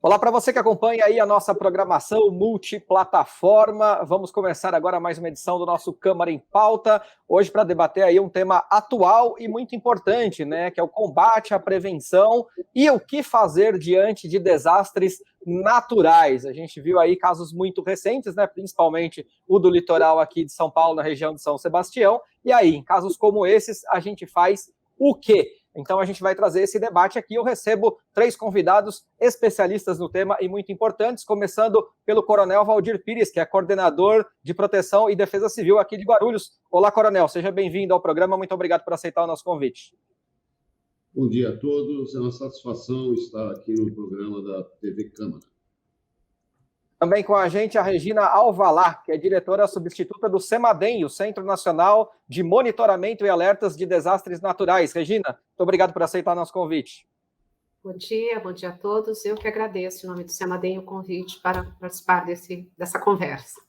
Olá para você que acompanha aí a nossa programação multiplataforma. Vamos começar agora mais uma edição do nosso Câmara em Pauta, hoje para debater aí um tema atual e muito importante, né, que é o combate à prevenção e o que fazer diante de desastres naturais. A gente viu aí casos muito recentes, né, principalmente o do litoral aqui de São Paulo, na região de São Sebastião, e aí, em casos como esses, a gente faz o quê? Então a gente vai trazer esse debate aqui. Eu recebo 3 convidados especialistas no tema e muito importantes, começando pelo Coronel Valdir Pires, que é coordenador de Proteção e Defesa Civil aqui de Guarulhos. Olá, Coronel, seja bem-vindo ao programa. Muito obrigado por aceitar o nosso convite. Bom dia a todos. É uma satisfação estar aqui no programa da TV Câmara. Também com a gente a Regina Alvalá, que é diretora substituta do CEMADEM, o Centro Nacional de Monitoramento e Alertas de Desastres Naturais. Regina, muito obrigado por aceitar nosso convite. Bom dia a todos. Eu que agradeço, em nome do CEMADEM, o convite para participar dessa conversa.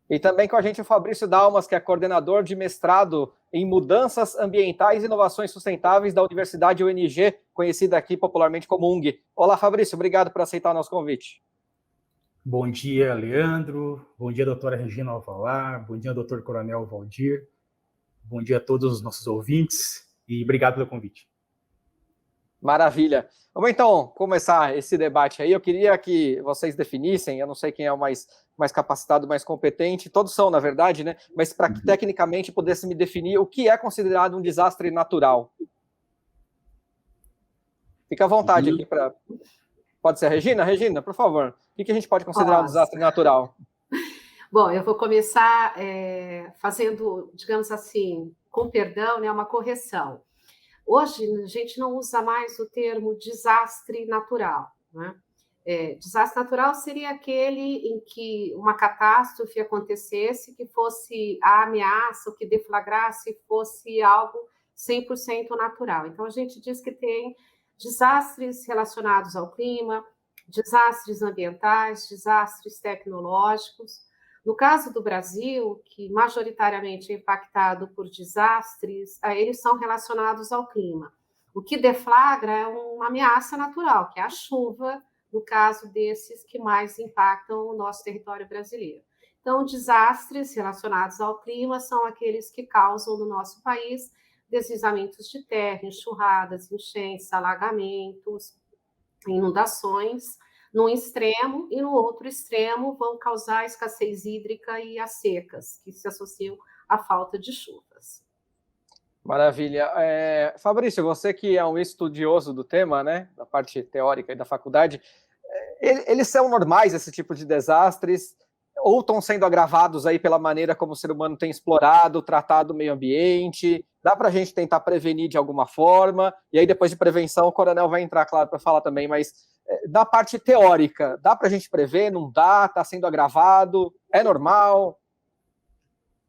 E também com a gente o Fabrício Dalmas, que é coordenador de mestrado em Mudanças Ambientais e Inovações Sustentáveis da Universidade UNG, conhecida aqui popularmente como UNG. Olá, Fabrício, obrigado por aceitar o nosso convite. Bom dia, Leandro. Bom dia, doutora Regina Alvalá. Bom dia, doutor Coronel Valdir. Bom dia a todos os nossos ouvintes e obrigado pelo convite. Maravilha. Vamos então começar esse debate aí. Eu queria que vocês definissem, eu não sei quem é o mais capacitado, mais competente, todos são, na verdade, né? Mas para que tecnicamente pudesse me definir o que é considerado um desastre natural. Fica à vontade aqui para... Pode ser a Regina? Regina, por favor, o que a gente pode considerar um desastre natural? Bom, eu vou começar fazendo, digamos assim, com perdão, né, uma correção. Hoje, a gente não usa mais o termo desastre natural, né? Desastre natural seria aquele em que uma catástrofe acontecesse, que fosse a ameaça, o que deflagrasse fosse algo 100% natural. Então, a gente diz que tem desastres relacionados ao clima, desastres ambientais, desastres tecnológicos. No caso do Brasil, que majoritariamente é impactado por desastres, eles são relacionados ao clima. O que deflagra é uma ameaça natural, que é a chuva, no caso desses que mais impactam o nosso território brasileiro. Então, desastres relacionados ao clima são aqueles que causam no nosso país deslizamentos de terra, enxurradas, enchentes, alagamentos, inundações, num extremo, e no outro extremo vão causar escassez hídrica e as secas, que se associam à falta de chuvas. Maravilha. Fabrício, você que é um estudioso do tema, né, da parte teórica e da faculdade, eles são normais, esse tipo de desastres, ou estão sendo agravados aí pela maneira como o ser humano tem explorado, tratado o meio ambiente? Dá para a gente tentar prevenir de alguma forma? E aí, depois de prevenção, o Coronel vai entrar, claro, para falar também, mas da parte teórica, dá para a gente prever? Não dá? Está sendo agravado? É normal?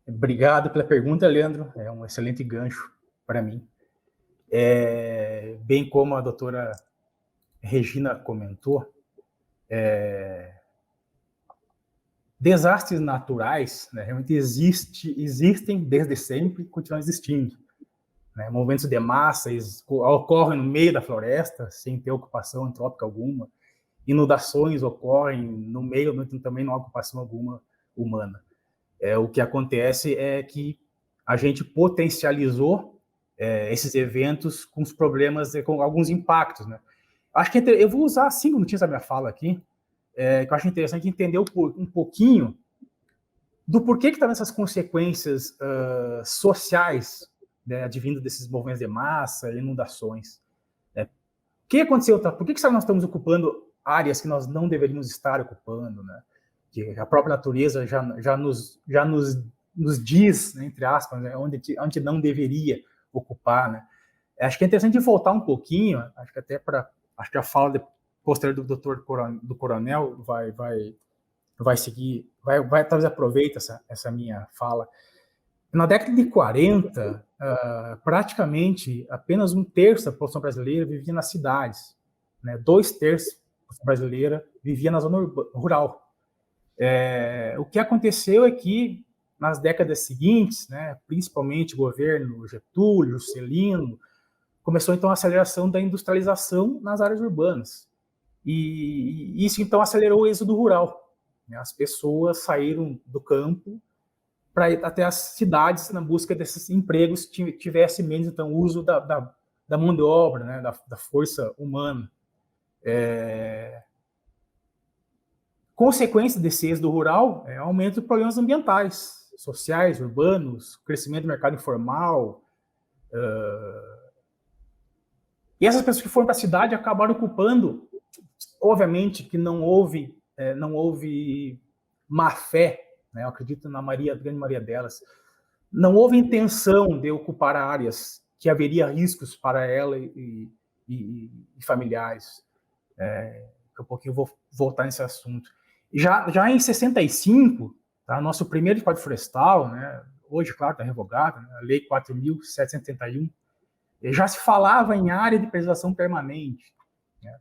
Obrigado pela pergunta, Leandro. É um excelente gancho para mim. Bem como a doutora Regina comentou, desastres naturais, né, realmente existem desde sempre e continuam existindo. Né? Movimentos de massa ocorrem no meio da floresta, sem ter ocupação antrópica alguma. Inundações ocorrem no meio, também não há ocupação alguma humana. O que acontece é que a gente potencializou esses eventos com os problemas, com alguns impactos. Né? Acho que eu vou usar 5 minutinhos da minha fala aqui, que eu acho interessante entender um pouquinho do porquê que estão essas consequências sociais, né, advindo desses movimentos de massa, inundações. Né? O que aconteceu? Por que nós estamos ocupando áreas que nós não deveríamos estar ocupando? Né? Que a própria natureza já nos diz, né, entre aspas, né, onde não deveria ocupar. Né? Acho que é interessante voltar um pouquinho, acho que a fala posterior do Coronel vai seguir, talvez aproveita essa minha fala. Na década de 40, praticamente apenas 1/3 da população brasileira vivia nas cidades, né? 2/3 da população brasileira vivia na zona rural. O que aconteceu é que, nas décadas seguintes, né, principalmente o governo Getúlio, Juscelino, começou então a aceleração da industrialização nas áreas urbanas. E isso, então, acelerou o êxodo rural. As pessoas saíram do campo para ir até as cidades na busca desses empregos que tivesse menos, então, uso da mão de obra, né, da força humana. Consequência desse êxodo rural é aumento de problemas ambientais, sociais, urbanos, crescimento do mercado informal. E essas pessoas que foram para a cidade acabaram ocupando, obviamente que não houve má fé, né? Eu acredito na grande maioria delas, não houve intenção de ocupar áreas que haveria riscos para ela e familiares. Daqui a pouquinho eu vou voltar nesse assunto. Já em 65, tá, nosso primeiro Código Florestal, né, hoje, claro, está revogado, né, a Lei 4.771, já se falava em área de preservação permanente. Né,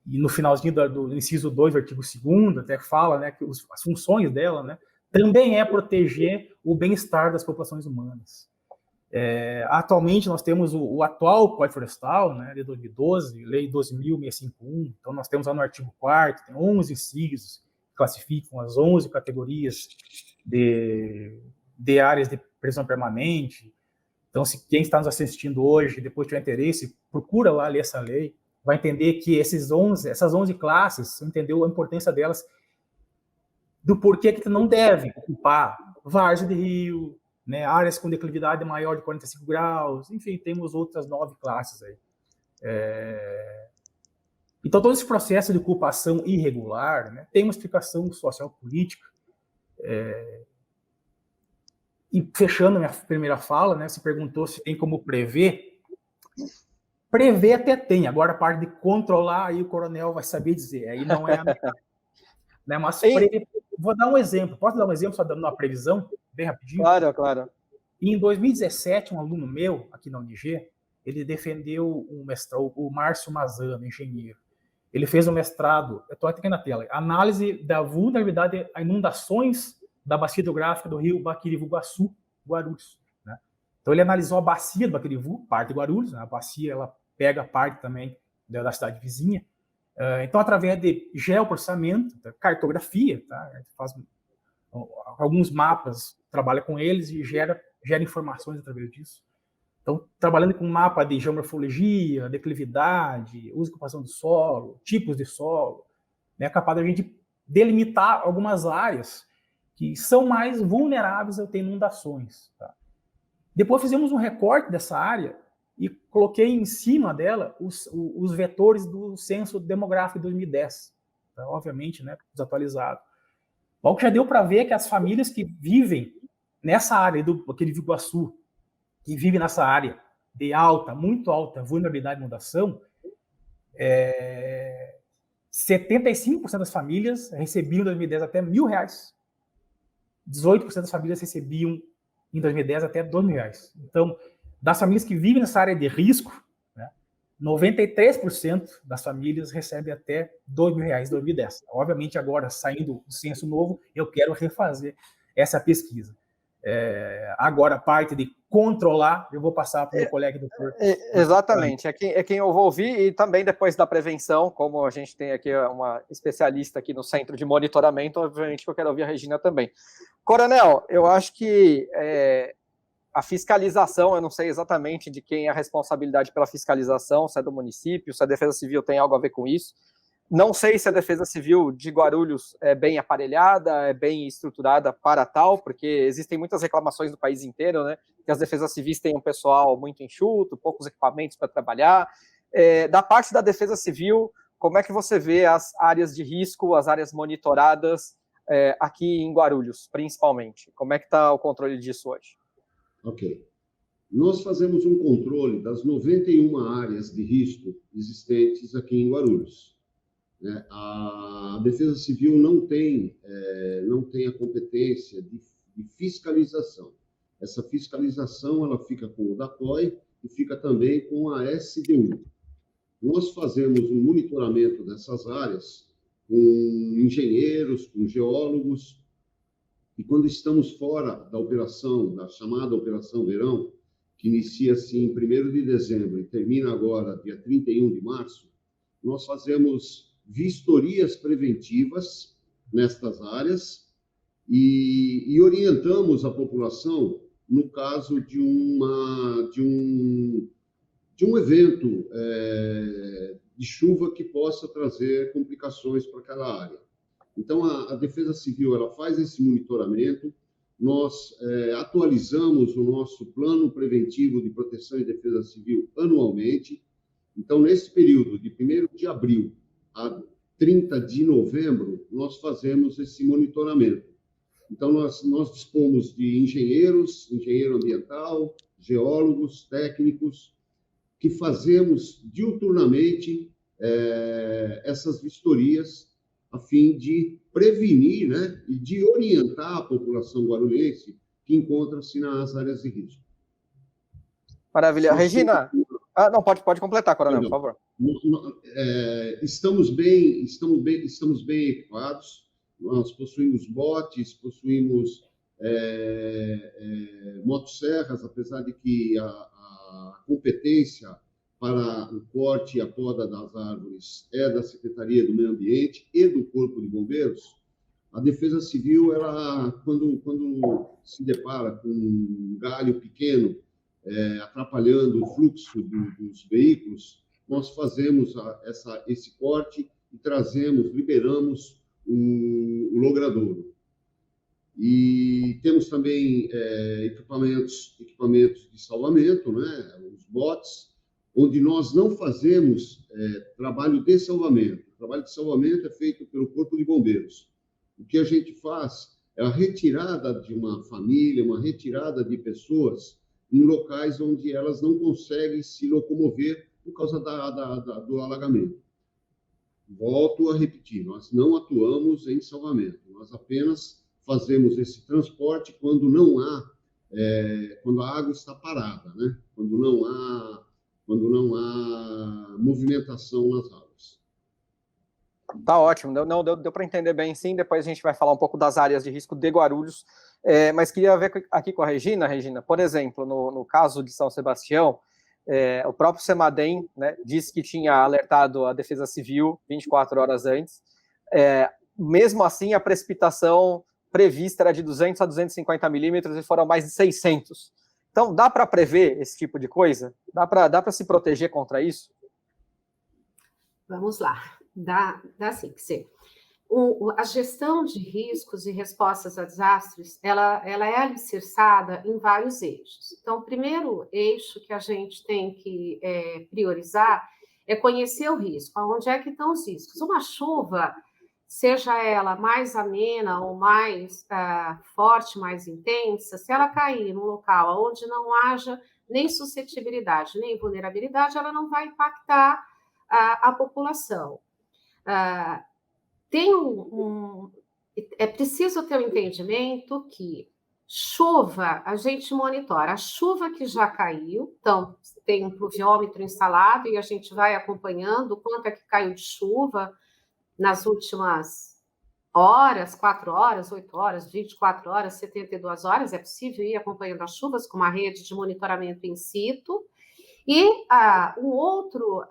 e no finalzinho do inciso 2 do artigo 2º, até fala, né, que as funções dela, né, também é proteger o bem-estar das populações humanas. Atualmente, nós temos o atual Código Florestal, né, de 2012, Lei 12.651, então nós temos lá no artigo 4º, tem 11 incisos que classificam as 11 categorias de áreas de preservação permanente. Então, se quem está nos assistindo hoje, depois tiver interesse, procura lá ler essa lei, vai entender que essas 11 classes, você entendeu a importância delas, do porquê que não deve ocupar várzea de rio, né, áreas com declividade maior de 45 graus, enfim, temos outras 9 classes aí. Então, todo esse processo de ocupação irregular, né, tem uma explicação social-política. E fechando minha primeira fala, né, se perguntou se tem como prever. Prever até tem, agora a parte de controlar, aí o coronel vai saber dizer, aí não é a minha, né, mas vou dar um exemplo, posso dar um exemplo só dando uma previsão, bem rapidinho? Claro. E em 2017, um aluno meu, aqui na UNG, ele defendeu um mestrado, o Márcio Mazano, engenheiro. Ele fez um mestrado, eu estou aqui na tela, análise da vulnerabilidade a inundações da bacia hidrográfica do rio Baquirivu-Guaçu, Guarulhos. Né? Então, ele analisou a bacia do Baquirivu, parte de Guarulhos, né? A bacia ela pega parte também da cidade vizinha. Então, através de geoprocessamento, cartografia, tá? A gente faz alguns mapas, trabalha com eles e gera informações através disso. Então, trabalhando com um mapa de geomorfologia, declividade, uso e ocupação do solo, tipos de solo, né, é capaz de a gente delimitar algumas áreas que são mais vulneráveis a ter inundações. Tá? Depois fizemos um recorte dessa área e coloquei em cima dela os vetores do Censo Demográfico de 2010. Tá? Obviamente, né, desatualizado. O que já deu para ver é que as famílias que vivem nessa área do Baquirivu-Guaçu, que vivem nessa área de muito alta vulnerabilidade de inundação, 75% das famílias recebiam em 2010 até R$1.000. 18% das famílias recebiam em 2010 até R$2.000. Então, das famílias que vivem nessa área de risco, né, 93% das famílias recebem até R$2.000 em 2010. Obviamente, agora, saindo do censo novo, eu quero refazer essa pesquisa. Agora, a parte de controlar, eu vou passar para o meu colega doutor. Exatamente, é quem eu vou ouvir, e também depois da prevenção, como a gente tem aqui uma especialista aqui no Centro de Monitoramento, obviamente que eu quero ouvir a Regina também. Coronel, eu acho que a fiscalização, eu não sei exatamente de quem é a responsabilidade pela fiscalização, se é do município, se a Defesa Civil tem algo a ver com isso. Não sei se a Defesa Civil de Guarulhos é bem aparelhada, é bem estruturada para tal, porque existem muitas reclamações do país inteiro, né? Que as defesas civis têm um pessoal muito enxuto, poucos equipamentos para trabalhar. Da parte da Defesa Civil, como é que você vê as áreas de risco, as áreas monitoradas aqui em Guarulhos, principalmente? Como é que está o controle disso hoje? Ok. Nós fazemos um controle das 91 áreas de risco existentes aqui em Guarulhos. A Defesa Civil não tem a competência de fiscalização. Essa fiscalização ela fica com o DAPOI e fica também com a SDU. Nós fazemos um monitoramento dessas áreas com engenheiros, com geólogos, e quando estamos fora da operação, da chamada Operação Verão, que inicia-se em 1º de dezembro e termina agora dia 31 de março, nós fazemos vistorias preventivas nestas áreas e orientamos a população no caso de um evento de chuva que possa trazer complicações para aquela área. Então, a Defesa Civil ela faz esse monitoramento, nós atualizamos o nosso plano preventivo de proteção e defesa civil anualmente. Então, nesse período de 1º de abril a 30 de novembro, nós fazemos esse monitoramento. Então, nós dispomos de engenheiro ambiental, geólogos, técnicos, que fazemos diuturnamente essas vistorias a fim de prevenir, né, e de orientar a população guarulhense que encontra-se nas áreas de risco. Maravilha. Regina, não, pode completar, Coronel, por favor. Estamos bem equipados, nós possuímos botes, possuímos motosserras, apesar de que a competência para o corte e a poda das árvores é da Secretaria do Meio Ambiente e do Corpo de Bombeiros. A Defesa Civil, ela, quando se depara com um galho pequeno atrapalhando o fluxo dos veículos, nós fazemos esse corte e liberamos o logradouro. E temos também equipamentos de salvamento, né? Os botes, onde nós não fazemos trabalho de salvamento. O trabalho de salvamento é feito pelo Corpo de Bombeiros. O que a gente faz é a retirada de uma família, uma retirada de pessoas em locais onde elas não conseguem se locomover por causa do alagamento. Volto a repetir, nós não atuamos em salvamento, nós apenas fazemos esse transporte quando quando a água está parada, né? Quando não há movimentação nas águas. Tá ótimo, deu para entender bem, sim. Depois a gente vai falar um pouco das áreas de risco de Guarulhos, mas queria ver aqui com a Regina, por exemplo, no caso de São Sebastião, o próprio CEMADEM, né, disse que tinha alertado a Defesa Civil 24 horas antes. Mesmo assim, a precipitação prevista era de 200 a 250 milímetros e foram mais de 600. Então, dá para prever esse tipo de coisa? Dá para se proteger contra isso? Vamos lá. Dá sim que ser. A gestão de riscos e respostas a desastres, ela é alicerçada em vários eixos. Então, o primeiro eixo que a gente tem que priorizar é conhecer o risco. Onde é que estão os riscos? Uma chuva, seja ela mais amena ou mais forte, mais intensa, se ela cair num local onde não haja nem suscetibilidade, nem vulnerabilidade, ela não vai impactar a população. É preciso ter o entendimento que chuva, a gente monitora a chuva que já caiu, então tem um pluviômetro instalado e a gente vai acompanhando quanto é que caiu de chuva nas últimas horas, 4 horas, 8 horas, 24 horas, 72 horas, é possível ir acompanhando as chuvas com uma rede de monitoramento in situ. E um outro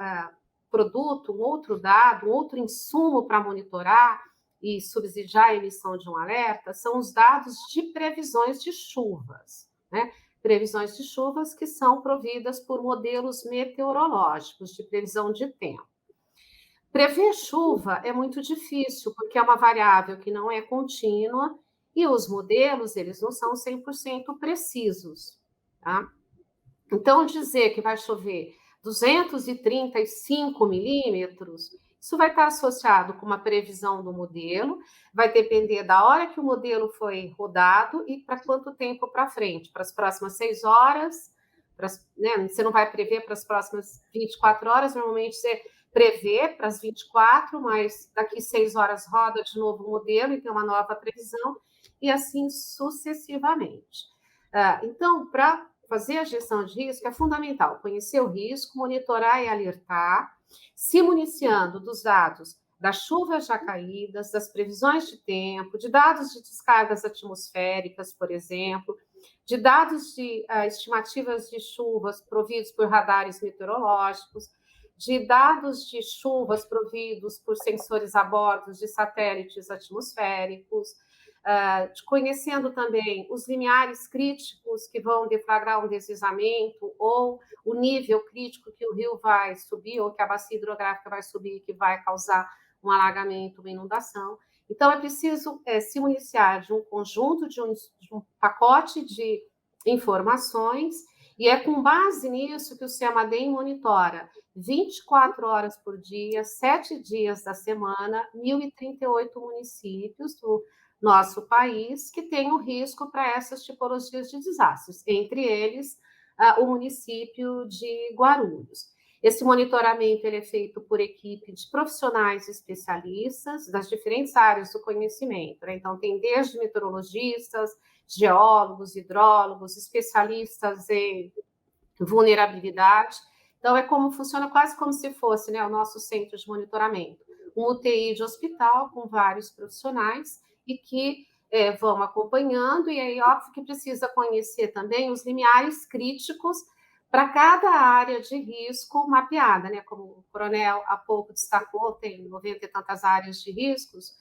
produto, um outro dado, um outro insumo para monitorar e subsidiar a emissão de um alerta são os dados de previsões de chuvas, né? Previsões de chuvas que são providas por modelos meteorológicos de previsão de tempo. Prever chuva é muito difícil, porque é uma variável que não é contínua e os modelos, eles não são 100% precisos, tá? Então, dizer que vai chover 235 milímetros, isso vai estar associado com uma previsão do modelo, vai depender da hora que o modelo foi rodado e para quanto tempo para frente, para as próximas 6 horas, né? Você não vai prever para as próximas 24 horas, normalmente você prevê para as 24, mas daqui 6 horas roda de novo o modelo e tem uma nova previsão, e assim sucessivamente. Então, para fazer a gestão de risco é fundamental conhecer o risco, monitorar e alertar, se municiando dos dados das chuvas já caídas, das previsões de tempo, de dados de descargas atmosféricas, por exemplo, de dados de estimativas de chuvas providos por radares meteorológicos, de dados de chuvas providos por sensores a bordo de satélites atmosféricos, conhecendo também os limiares críticos que vão deflagrar um deslizamento ou o nível crítico que o rio vai subir ou que a bacia hidrográfica vai subir, que vai causar um alagamento, uma inundação. Então, é preciso se municiar de um conjunto, de um pacote de informações, e é com base nisso que o CEMADEM monitora 24 horas por dia, 7 dias da semana, 1.038 municípios do nosso país que tem o risco para essas tipologias de desastres, entre eles o município de Guarulhos. Esse monitoramento ele é feito por equipe de profissionais especialistas das diferentes áreas do conhecimento, né? Então, tem desde meteorologistas, geólogos, hidrólogos, especialistas em vulnerabilidade. Então, funciona quase como se fosse, né, o nosso centro de monitoramento. Um UTI de hospital com vários profissionais e que vão acompanhando, e aí, óbvio que precisa conhecer também os limiares críticos para cada área de risco mapeada, né? Como o coronel há pouco destacou, tem 90 e tantas áreas de riscos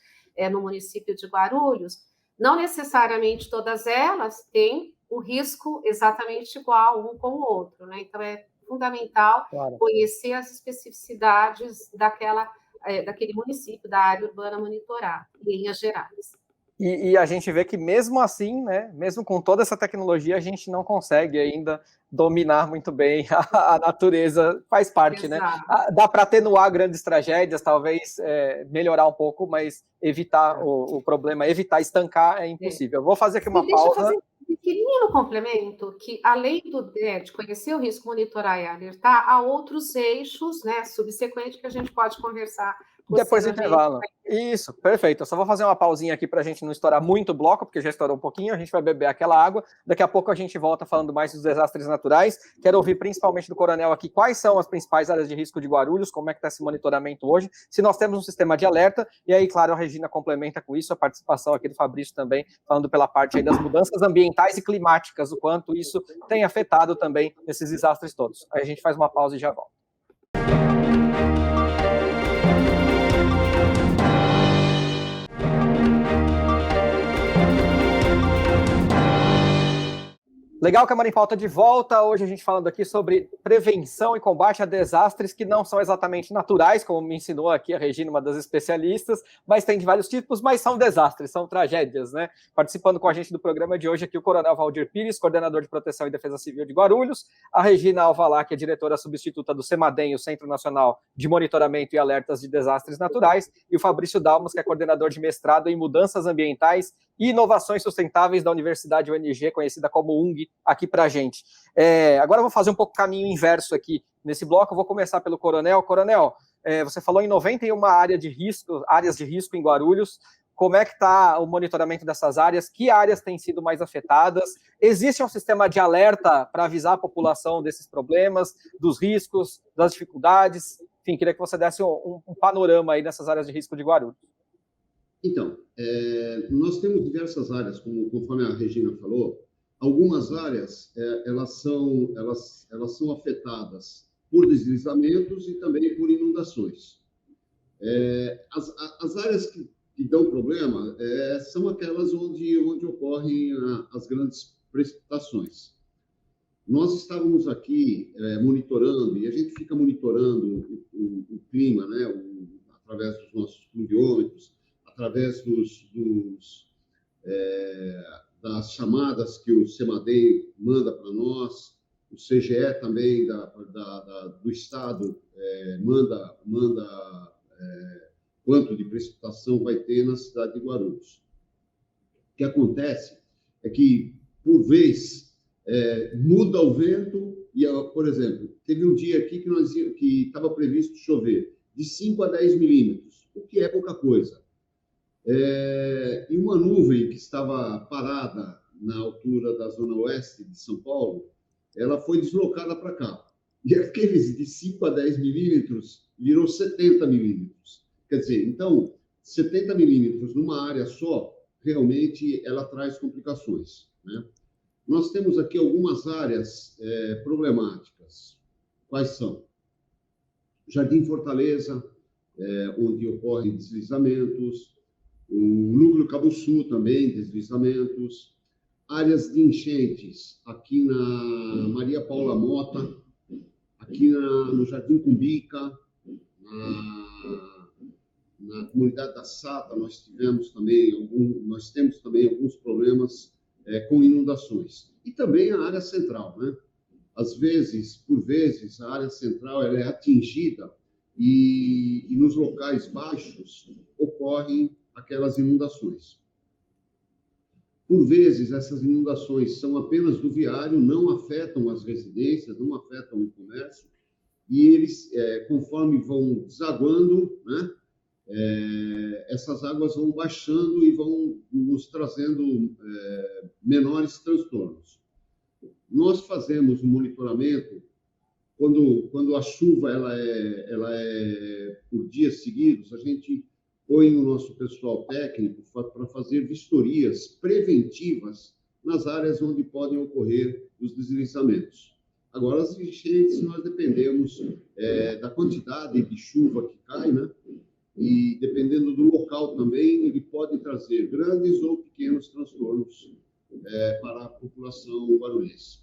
no município de Guarulhos. Não necessariamente todas elas têm o risco exatamente igual um com o outro, né? Então, é fundamental conhecer as especificidades daquele município, da área urbana monitorada, em linhas gerais. E a gente vê que mesmo assim, né, mesmo com toda essa tecnologia, a gente não consegue ainda dominar muito bem a natureza, faz parte, exato, né? Dá para atenuar grandes tragédias, talvez melhorar um pouco, mas evitar o problema, evitar estancar é impossível. Eu vou fazer aqui uma pausa. Fazer um pequenino complemento, que além de conhecer o risco, monitorar e alertar, há outros eixos, né, subsequentes que a gente pode conversar depois do intervalo. Isso, perfeito. Eu só vou fazer uma pausinha aqui para a gente não estourar muito o bloco, porque já estourou um pouquinho, a gente vai beber aquela água. Daqui a pouco a gente volta falando mais dos desastres naturais. Quero ouvir principalmente do coronel aqui quais são as principais áreas de risco de Guarulhos, como é que está esse monitoramento hoje, se nós temos um sistema de alerta, e aí, claro, a Regina complementa com isso, a participação aqui do Fabrício também, falando pela parte aí das mudanças ambientais e climáticas, o quanto isso tem afetado também esses desastres todos. Aí a gente faz uma pausa e já volta. Legal, Câmara em Pauta de volta. Hoje a gente falando aqui sobre prevenção e combate a desastres que não são exatamente naturais, como me ensinou aqui a Regina, uma das especialistas, mas tem de vários tipos, mas são desastres, são tragédias, né? Participando com a gente do programa de hoje aqui o Coronel Valdir Pires, coordenador de Proteção e Defesa Civil de Guarulhos, a Regina Alvalá, que é diretora substituta do CEMADEM, o Centro Nacional de Monitoramento e Alertas de Desastres Naturais, e o Fabrício Dalmas, que é coordenador de mestrado em Mudanças Ambientais e Inovações Sustentáveis da Universidade UNG, conhecida como UNG, aqui para a gente. Agora eu vou fazer um pouco o caminho inverso aqui nesse bloco, eu vou começar pelo Coronel. Coronel, você falou em 91 áreas de risco em Guarulhos. Como é que está o monitoramento dessas áreas? Que áreas têm sido mais afetadas? Existe um sistema de alerta para avisar a população desses problemas, dos riscos, das dificuldades? Enfim, queria que você desse um panorama aí dessas áreas de risco de Guarulhos. Então, nós temos diversas áreas, conforme a Regina falou. Algumas áreas elas são afetadas por deslizamentos e também por inundações. As áreas que dão problema são aquelas onde ocorrem as grandes precipitações. Nós estávamos aqui monitorando, e a gente fica monitorando o clima, né, através dos nossos pluviômetros, através das chamadas que o CEMADEM manda para nós, o CGE também do Estado manda quanto de precipitação vai ter na cidade de Guarulhos. O que acontece é que, por vez, muda o vento e, por exemplo, teve um dia aqui que estava previsto chover de 5 a 10 milímetros, o que é pouca coisa. E uma nuvem que estava parada na altura da zona oeste de São Paulo, ela foi deslocada para cá. E aqueles de 5 a 10 milímetros virou 70 milímetros. Quer dizer, então, 70 milímetros numa área só, realmente ela traz complicações, né? Nós temos aqui algumas áreas problemáticas. Quais são? Jardim Fortaleza, onde ocorrem deslizamentos, o Núcleo Cabo Sul também, deslizamentos, áreas de enchentes, aqui na Maria Paula Mota, aqui no Jardim Cumbica, na comunidade da Sata, nós temos também alguns problemas com inundações. E também a área central, né? Por vezes, a área central ela é atingida e nos locais baixos ocorrem aquelas inundações. Por vezes, essas inundações são apenas do viário, não afetam as residências, não afetam o comércio, e eles, conforme vão desaguando, né, essas águas vão baixando e vão nos trazendo menores transtornos. Nós fazemos um monitoramento quando a chuva ela é por dias seguidos, a gente põe o nosso pessoal técnico para fazer vistorias preventivas nas áreas onde podem ocorrer os deslizamentos. Agora, as enchentes, nós dependemos da quantidade de chuva que cai, né? E dependendo do local também, ele pode trazer grandes ou pequenos transtornos para a população guarulhense.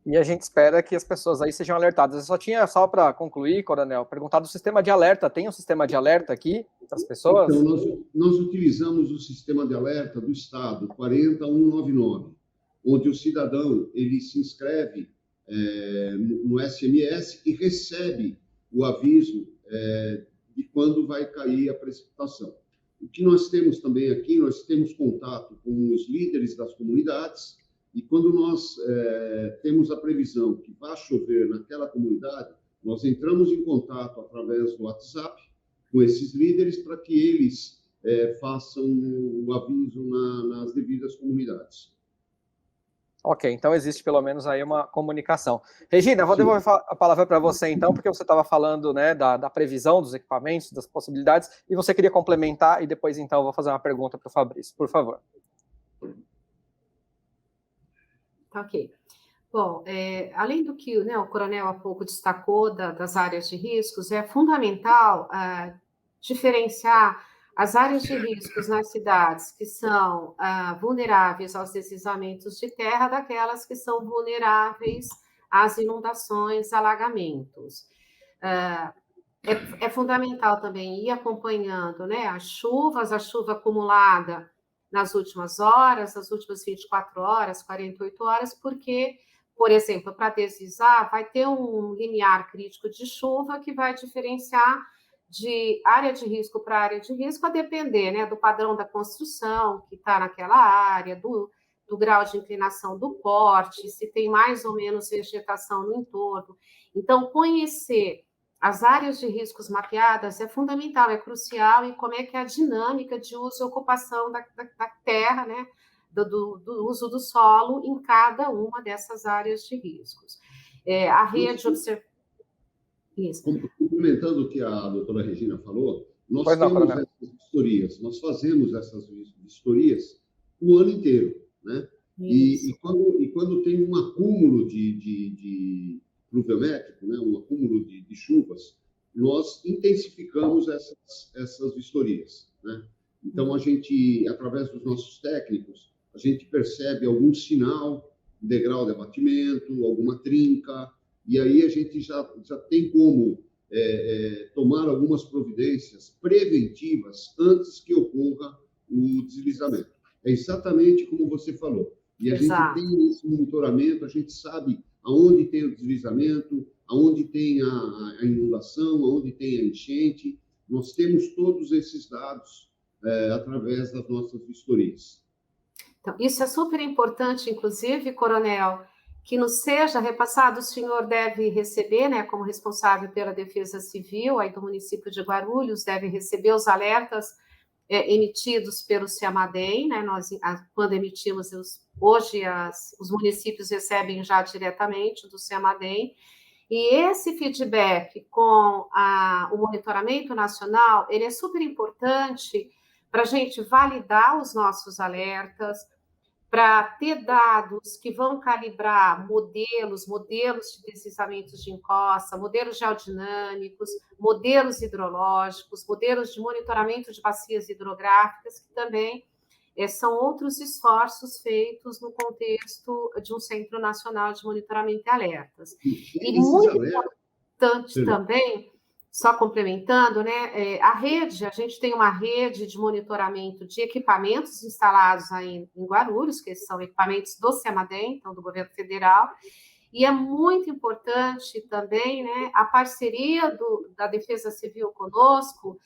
E a gente espera que as pessoas aí sejam alertadas. Eu só tinha, só para concluir, Coronel, perguntar do sistema de alerta. Tem um sistema de alerta aqui das pessoas? Então, nós utilizamos o sistema de alerta do Estado, 40199, onde o cidadão ele se inscreve no SMS e recebe o aviso de quando vai cair a precipitação. O que nós temos também aqui, nós temos contato com os líderes das comunidades, e quando nós temos a previsão que vai chover naquela comunidade, nós entramos em contato através do WhatsApp com esses líderes para que eles façam o aviso nas devidas comunidades. Ok, então existe pelo menos aí uma comunicação. Regina, eu vou devolver a palavra para você então, porque você estava falando, né, da previsão dos equipamentos, das possibilidades, e você queria complementar, e depois então eu vou fazer uma pergunta para o Fabrício, por favor. Ok. Bom, além do que, né, o coronel há pouco destacou das áreas de riscos, é fundamental diferenciar as áreas de riscos nas cidades que são vulneráveis aos deslizamentos de terra daquelas que são vulneráveis às inundações, alagamentos. É fundamental também ir acompanhando, né, a chuva acumulada nas últimas horas, nas últimas 24 horas, 48 horas, porque, por exemplo, para deslizar, vai ter um limiar crítico de chuva que vai diferenciar de área de risco para área de risco, a depender, né, do padrão da construção que está naquela área, do grau de inclinação do porte, se tem mais ou menos vegetação no entorno. Então, conhecer as áreas de riscos mapeadas é fundamental, é crucial, e como é que é a dinâmica de uso e ocupação da terra, né, do uso do solo em cada uma dessas áreas de riscos. A rede de observação... Complementando o que a doutora Regina falou, nós temos essas vistorias, nós fazemos essas vistorias o ano inteiro, né? E quando tem um acúmulo de pluviométrico, né, um acúmulo de chuvas, nós intensificamos essas vistorias, né? Então, a gente, através dos nossos técnicos, a gente percebe algum sinal, degrau de abatimento, alguma trinca, e aí a gente já tem como tomar algumas providências preventivas antes que ocorra o deslizamento. É exatamente como você falou. E a gente tem esse monitoramento, a gente sabe aonde tem o deslizamento, aonde tem a inundação, aonde tem a enchente. Nós temos todos esses dados através das nossas vistorias. Então, isso é super importante, inclusive, coronel, que nos seja repassado. O senhor deve receber, né, como responsável pela Defesa Civil aí do município de Guarulhos, deve receber os alertas emitidos pelo CEMADEM, né? Nós, quando emitimos, hoje os municípios recebem já diretamente do CEMADEM, e esse feedback com o monitoramento nacional, ele é super importante para a gente validar os nossos alertas, para ter dados que vão calibrar modelos de deslizamentos de encosta, modelos geodinâmicos, modelos hidrológicos, modelos de monitoramento de bacias hidrográficas, que também são outros esforços feitos no contexto de um Centro Nacional de Monitoramento e Alertas. E muito importante também, só complementando, né, a gente tem uma rede de monitoramento de equipamentos instalados aí em Guarulhos, que são equipamentos do CEMADEM, então do governo federal, e é muito importante também, né, a parceria da Defesa Civil conosco,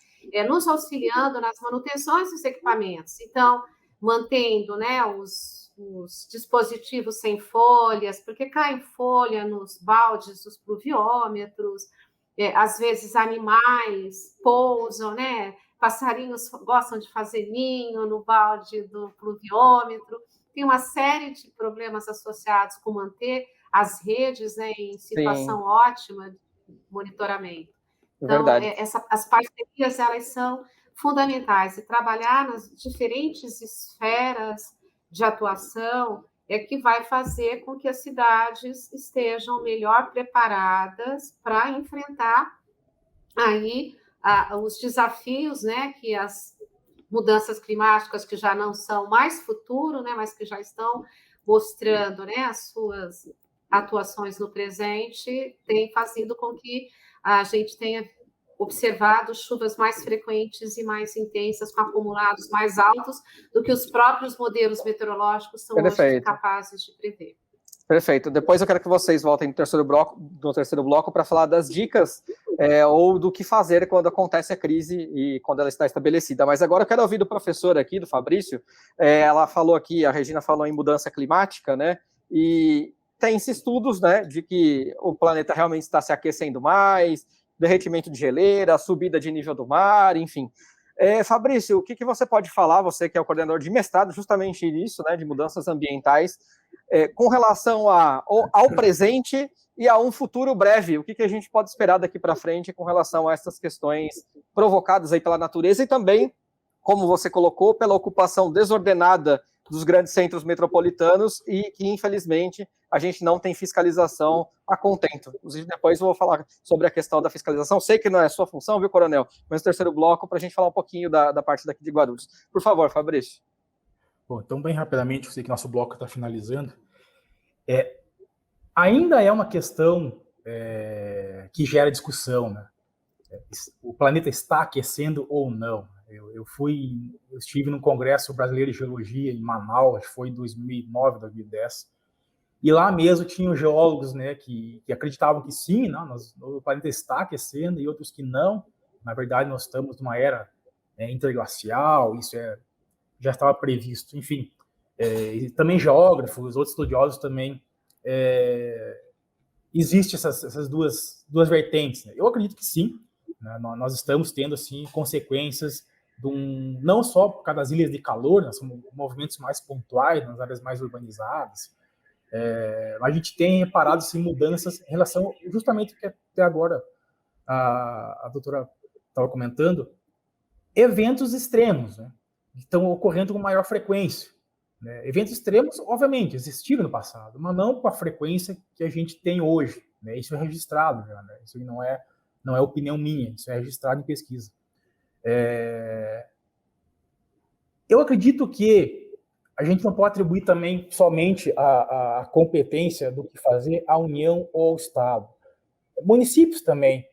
nos auxiliando nas manutenções dos equipamentos. Então, mantendo, né, os dispositivos sem folhas, porque cai folha nos baldes dos pluviômetros, às vezes animais pousam, né? Passarinhos gostam de fazer ninho no balde do pluviômetro. Tem uma série de problemas associados com manter as redes, né, em situação ótima de monitoramento. Então, as parcerias, elas são fundamentais, e trabalhar nas diferentes esferas de atuação que vai fazer com que as cidades estejam melhor preparadas para enfrentar aí os desafios, né, que as mudanças climáticas, que já não são mais futuro, né, mas que já estão mostrando, né, as suas atuações no presente, tem fazido com que a gente tenha observado chuvas mais frequentes e mais intensas, com acumulados mais altos do que os próprios modelos meteorológicos são hoje capazes de prever. Perfeito. Depois eu quero que vocês voltem no terceiro bloco para falar das dicas ou do que fazer quando acontece a crise e quando ela está estabelecida. Mas agora eu quero ouvir do professor aqui, do Fabrício. Ela falou aqui, a Regina falou em mudança climática, né? E tem-se estudos, né, de que o planeta realmente está se aquecendo mais, derretimento de geleira, subida de nível do mar, enfim. Fabrício, o que você pode falar, você que é o coordenador de mestrado, justamente nisso, né, de mudanças ambientais, com relação ao presente e a um futuro breve? O que a gente pode esperar daqui para frente com relação a essas questões provocadas aí pela natureza e também, como você colocou, pela ocupação desordenada dos grandes centros metropolitanos e que, infelizmente, a gente não tem fiscalização a contento. Inclusive, depois eu vou falar sobre a questão da fiscalização. Sei que não é sua função, viu, Coronel? Mas no terceiro bloco, para a gente falar um pouquinho da parte daqui de Guarulhos. Por favor, Fabrício. Bom, então, bem rapidamente, eu sei que nosso bloco está finalizando. Ainda é uma questão que gera discussão, né? O planeta está aquecendo ou não? Eu estive no Congresso Brasileiro de Geologia em Manaus, foi em 2009, 2010, e lá mesmo tinham geólogos, né, que acreditavam que sim, não, o planeta está aquecendo, e outros que não. Na verdade, nós estamos numa era interglacial, isso já estava previsto. Enfim, e também geógrafos, outros estudiosos também, existem essas duas vertentes, né? Eu acredito que sim, né? Nós estamos tendo assim consequências não só por causa das ilhas de calor, né, são movimentos mais pontuais nas áreas mais urbanizadas, mas a gente tem reparado assim, mudanças em relação justamente ao que até agora a doutora estava comentando, eventos extremos, né, estão ocorrendo com maior frequência, né? Eventos extremos, obviamente, existiram no passado, mas não com a frequência que a gente tem hoje, né? Isso é registrado já, né? Isso não é opinião minha, isso é registrado em pesquisa. Eu acredito que a gente não pode atribuir também somente a competência do que fazer à União ou ao Estado. Municípios também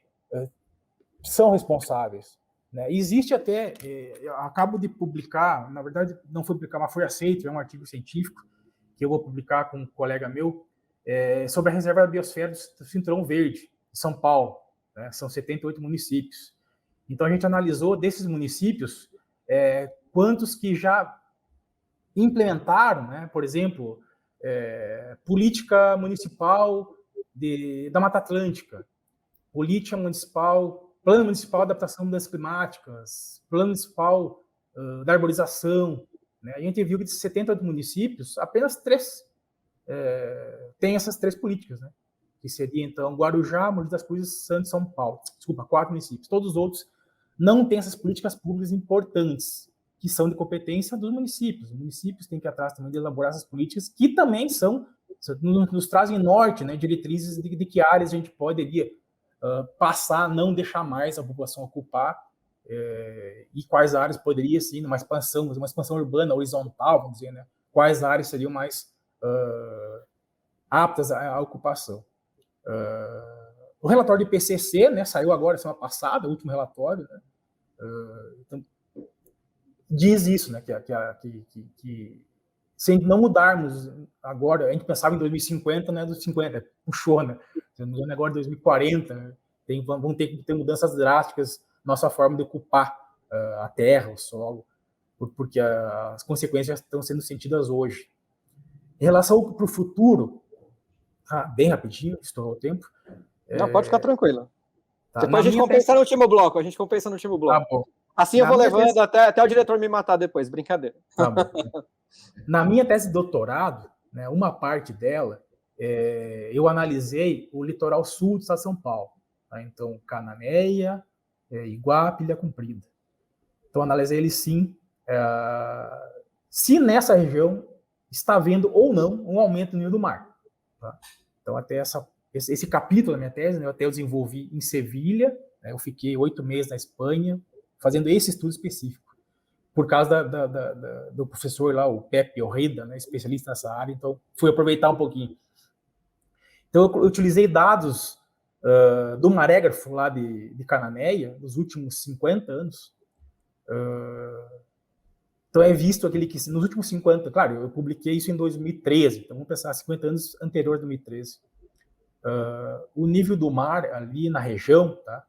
são responsáveis, né? Existe até, eu acabo de publicar, na verdade não foi publicar, mas foi aceito, é um artigo científico que eu vou publicar com um colega meu, sobre a reserva da biosfera do Cinturão Verde, de São Paulo, né? São 78 municípios. Então, a gente analisou desses municípios quantos que já implementaram, né, por exemplo, política municipal da Mata Atlântica, política municipal, plano municipal de adaptação às mudanças climáticas, plano municipal da arborização, né? A gente viu que de 78 municípios, apenas 3 têm essas 3 políticas, né? Que seria, então, Guarujá, Mogi das Cruzes, Santos e São Paulo. Desculpa, 4 municípios. Todos os outros não têm essas políticas públicas importantes. que são de competência dos municípios. Os municípios têm que ir atrás também de elaborar essas políticas, que também nos trazem norte, né, diretrizes de que áreas a gente poderia passar, não deixar mais a população ocupar, e quais áreas poderia, sim, uma expansão urbana horizontal, vamos dizer, né, quais áreas seriam mais aptas à ocupação. O relatório de IPCC, né, saiu agora, semana passada, o último relatório, né, então, diz isso, né, que se não mudarmos agora, a gente pensava em 2050, né, dos 50, puxou, né, agora 2040, né, vão ter que ter mudanças drásticas na nossa forma de ocupar a terra, o solo, porque as consequências estão sendo sentidas hoje. Em relação para o futuro, bem rapidinho, estourou o tempo. Não, pode ficar tranquilo. Tá, depois a gente compensa no último bloco, Tá bom. Assim eu vou levando até o diretor me matar depois, brincadeira. Tá bom. Na minha tese de doutorado, né, uma parte dela, eu analisei o litoral sul do estado de São Paulo. Tá? Então, Cananéia, Iguape, Ilha Comprida. Então, analisei ele sim, se nessa região está havendo ou não um aumento do nível do mar. Tá? Então, até esse capítulo da minha tese, né, eu até desenvolvi em Sevilha, né, eu fiquei 8 meses na Espanha, fazendo esse estudo específico, por causa do professor lá, o Pepe Orreda, né, especialista nessa área, então fui aproveitar um pouquinho. Então, eu utilizei dados do marégrafo lá de Cananéia, dos últimos 50 anos. Então, é visto aquele que, nos últimos 50, claro, eu publiquei isso em 2013, então vamos pensar 50 anos anterior a 2013. O nível do mar ali na região, tá,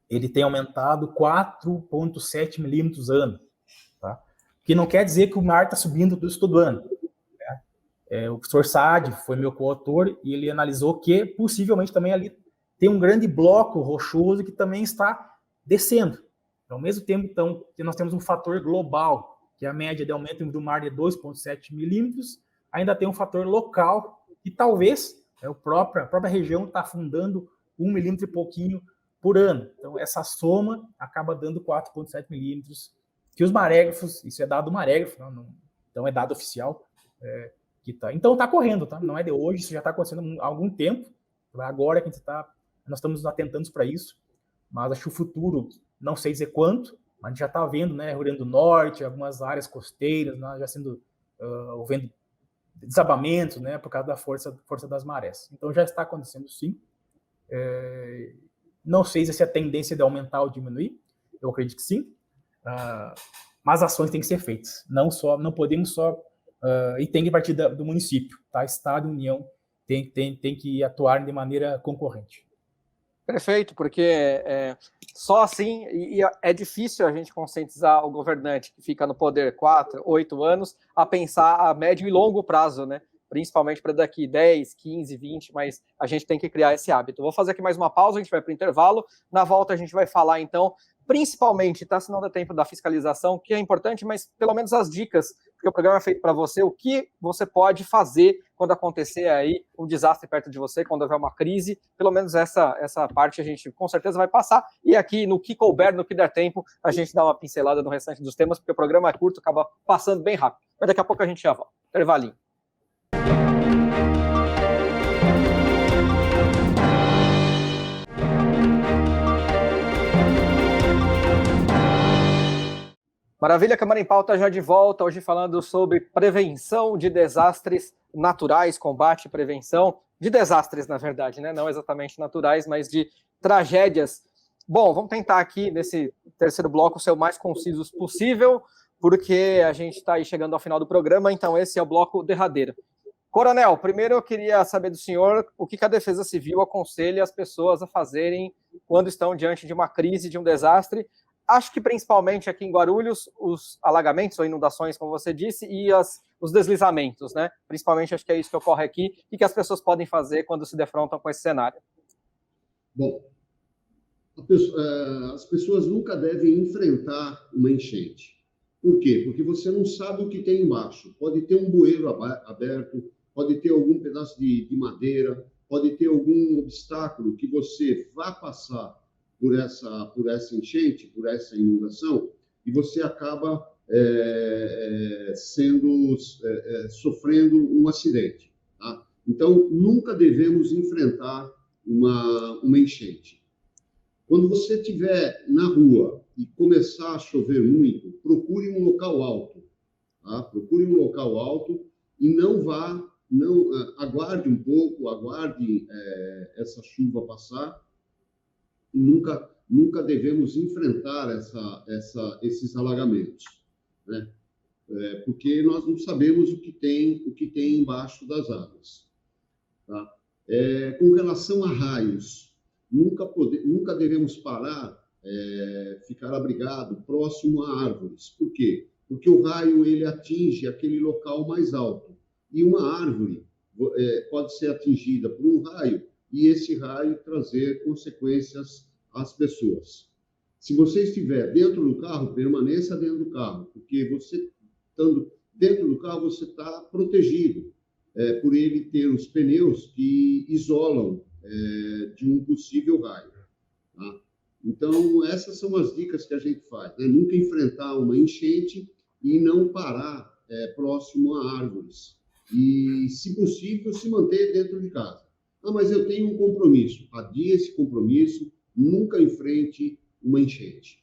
ele tem aumentado 4,7 milímetros ano. Tá? Que não quer dizer que o mar está subindo todo ano. Né? O professor Saad foi meu coautor e ele analisou que possivelmente também ali tem um grande bloco rochoso que também está descendo. Então, ao mesmo tempo então, que nós temos um fator global, que é a média de aumento do mar de 2,7 milímetros, ainda tem um fator local que talvez a própria região está afundando 1 milímetro e pouquinho por ano. Então, essa soma acaba dando 4,7 milímetros, que os marégrafos, isso é dado do marégrafo, então é dado oficial, que tá. Então, está correndo, tá? Não é de hoje, isso já está acontecendo há algum tempo, agora que nós estamos atentando para isso, mas acho que o futuro, não sei dizer quanto, mas a gente já está vendo, né, Rio Grande do Norte, algumas áreas costeiras, né, já havendo desabamentos, né, por causa da força das marés. Então, já está acontecendo, sim. Não sei se a tendência de aumentar ou diminuir, eu acredito que sim, mas ações têm que ser feitas, não podemos só, e tem que partir do município, tá? Estado e União tem que atuar de maneira concorrente. Perfeito, porque só assim, e é difícil a gente conscientizar o governante que fica no poder 4, 8 anos a pensar a médio e longo prazo, né? Principalmente para daqui 10, 15, 20, mas a gente tem que criar esse hábito. Vou fazer aqui mais uma pausa, a gente vai para o intervalo. Na volta a gente vai falar, então, principalmente, tá? Se não dá tempo da fiscalização, que é importante, mas pelo menos as dicas, porque o programa é feito para você, o que você pode fazer quando acontecer aí um desastre perto de você, quando houver uma crise. Pelo menos essa parte a gente com certeza vai passar. E aqui no que couber, no que der tempo, a gente dá uma pincelada no restante dos temas, porque o programa é curto, acaba passando bem rápido. Mas daqui a pouco a gente já volta. Intervalinho. Maravilha, Câmara em Pauta já de volta, hoje falando sobre prevenção de desastres naturais, combate e prevenção de desastres, na verdade, né? Não exatamente naturais, mas de tragédias. Bom, vamos tentar aqui, nesse terceiro bloco, ser o mais concisos possível, porque a gente está aí chegando ao final do programa, então esse é o bloco derradeiro. Coronel, primeiro eu queria saber do senhor o que a Defesa Civil aconselha as pessoas a fazerem quando estão diante de uma crise, de um desastre. Acho que principalmente aqui em Guarulhos, os alagamentos ou inundações, como você disse, e os deslizamentos, né? Principalmente acho que é isso que ocorre aqui. O que as pessoas podem fazer quando se defrontam com esse cenário? Bom, as pessoas nunca devem enfrentar uma enchente. Por quê? Porque você não sabe o que tem embaixo. Pode ter um bueiro aberto, pode ter algum pedaço de madeira, pode ter algum obstáculo que você vá passar por essa enchente, por essa inundação, e você acaba sofrendo um acidente. Tá? Então, nunca devemos enfrentar uma enchente. Quando você estiver na rua e começar a chover muito, procure um local alto. Tá? Procure um local alto e aguarde um pouco, aguarde essa chuva passar. E nunca devemos enfrentar esses alagamentos, né? Porque nós não sabemos o que tem embaixo das águas. Tá? Com relação a raios, nunca devemos ficar abrigado próximo a árvores. Por quê? Porque o raio ele atinge aquele local mais alto. E uma árvore pode ser atingida por um raio e esse raio trazer consequências às pessoas. Se você estiver dentro do carro, permaneça dentro do carro, porque você, estando dentro do carro, você está protegido por ele ter os pneus que isolam de um possível raio. Tá? Então, essas são as dicas que a gente faz, né? Nunca enfrentar uma enchente e não parar próximo a árvores. E, se possível, se manter dentro de casa. Ah, mas eu tenho um compromisso. Adie esse compromisso, nunca enfrente uma enchente.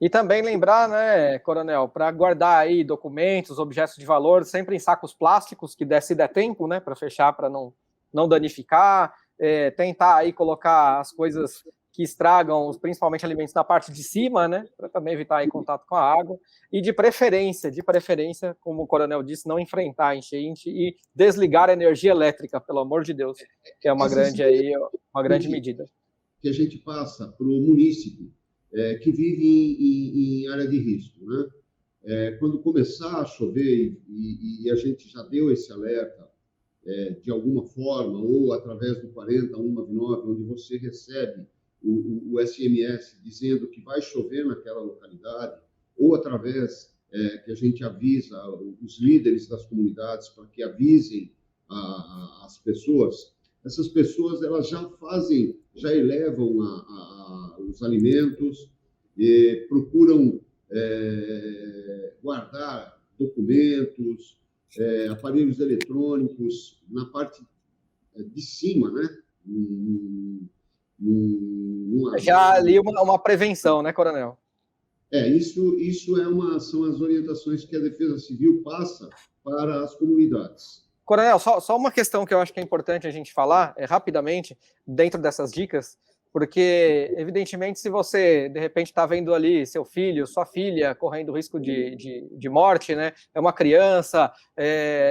E também lembrar, né, Coronel, para guardar aí documentos, objetos de valor, sempre em sacos plásticos, que se der tempo, né, para fechar, para não danificar, tentar aí colocar as coisas que estragam, principalmente alimentos, na parte de cima, né, para também evitar aí contato com a água, e de preferência, como o Coronel disse, não enfrentar a enchente e desligar a energia elétrica, pelo amor de Deus, que é uma grande medida. Que a gente passa para o munícipe, que vive em área de risco, né? Quando começar a chover, e a gente já deu esse alerta de alguma forma, ou através do 40199, onde você recebe o SMS dizendo que vai chover naquela localidade, ou através que a gente avisa os líderes das comunidades para que avisem as pessoas. Essas pessoas elas já elevam os alimentos e procuram guardar documentos, aparelhos eletrônicos na parte de cima, né? Já ali uma prevenção, né, Coronel? Isso são as orientações que a Defesa Civil passa para as comunidades. Coronel, só uma questão que eu acho que é importante a gente falar, rapidamente, dentro dessas dicas, porque, evidentemente, se você, de repente, está vendo ali seu filho, sua filha, correndo risco de morte, né? É uma criança,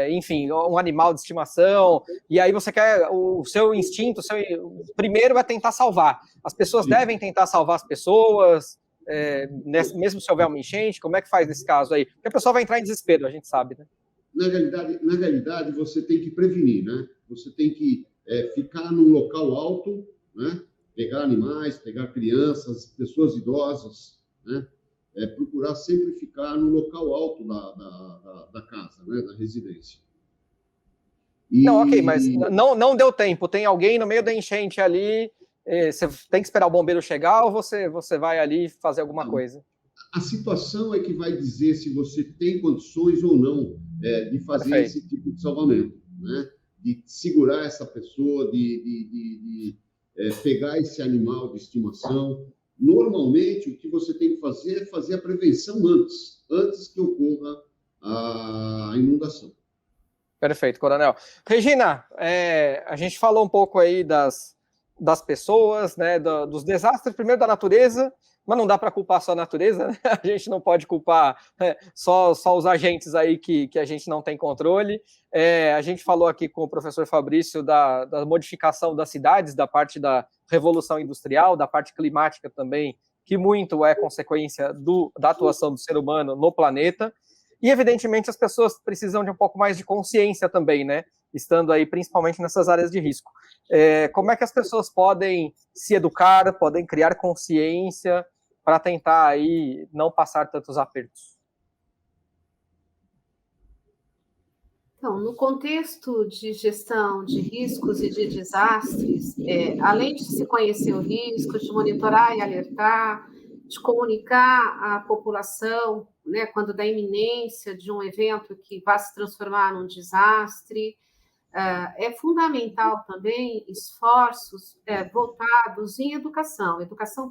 enfim, um animal de estimação, e aí você quer, o seu instinto, primeiro é tentar salvar. As pessoas devem tentar salvar as pessoas, mesmo se houver uma enchente, como é que faz nesse caso aí? Porque a pessoa vai entrar em desespero, a gente sabe, né? Na realidade, você tem que prevenir, né? Você tem que ficar num local alto, né? Pegar animais, pegar crianças, pessoas idosas, né? Procurar sempre ficar no local alto da casa, né? Da residência. Não, ok, mas não deu tempo. Tem alguém no meio da enchente ali, você tem que esperar o bombeiro chegar ou você vai ali fazer alguma coisa? A situação é que vai dizer se você tem condições ou não de fazer esse tipo de salvamento, né? De segurar essa pessoa, de pegar esse animal de estimação. Normalmente, o que você tem que fazer é fazer a prevenção antes que ocorra a inundação. Perfeito, Coronel. Regina, a gente falou um pouco aí das pessoas, né, dos desastres, primeiro da natureza, mas não dá para culpar só a natureza, né? A gente não pode culpar só os agentes aí que a gente não tem controle. A gente falou aqui com o professor Fabrício da modificação das cidades, da parte da revolução industrial, da parte climática também, que muito é consequência da atuação do ser humano no planeta. E, evidentemente, as pessoas precisam de um pouco mais de consciência também, né? Estando aí principalmente nessas áreas de risco. Como é que as pessoas podem se educar, podem criar consciência para tentar aí não passar tantos apertos? Então, no contexto de gestão de riscos e de desastres, além de se conhecer o risco, de monitorar e alertar, de comunicar à população, né, quando da iminência de um evento que vai se transformar num desastre. É fundamental também esforços voltados em educação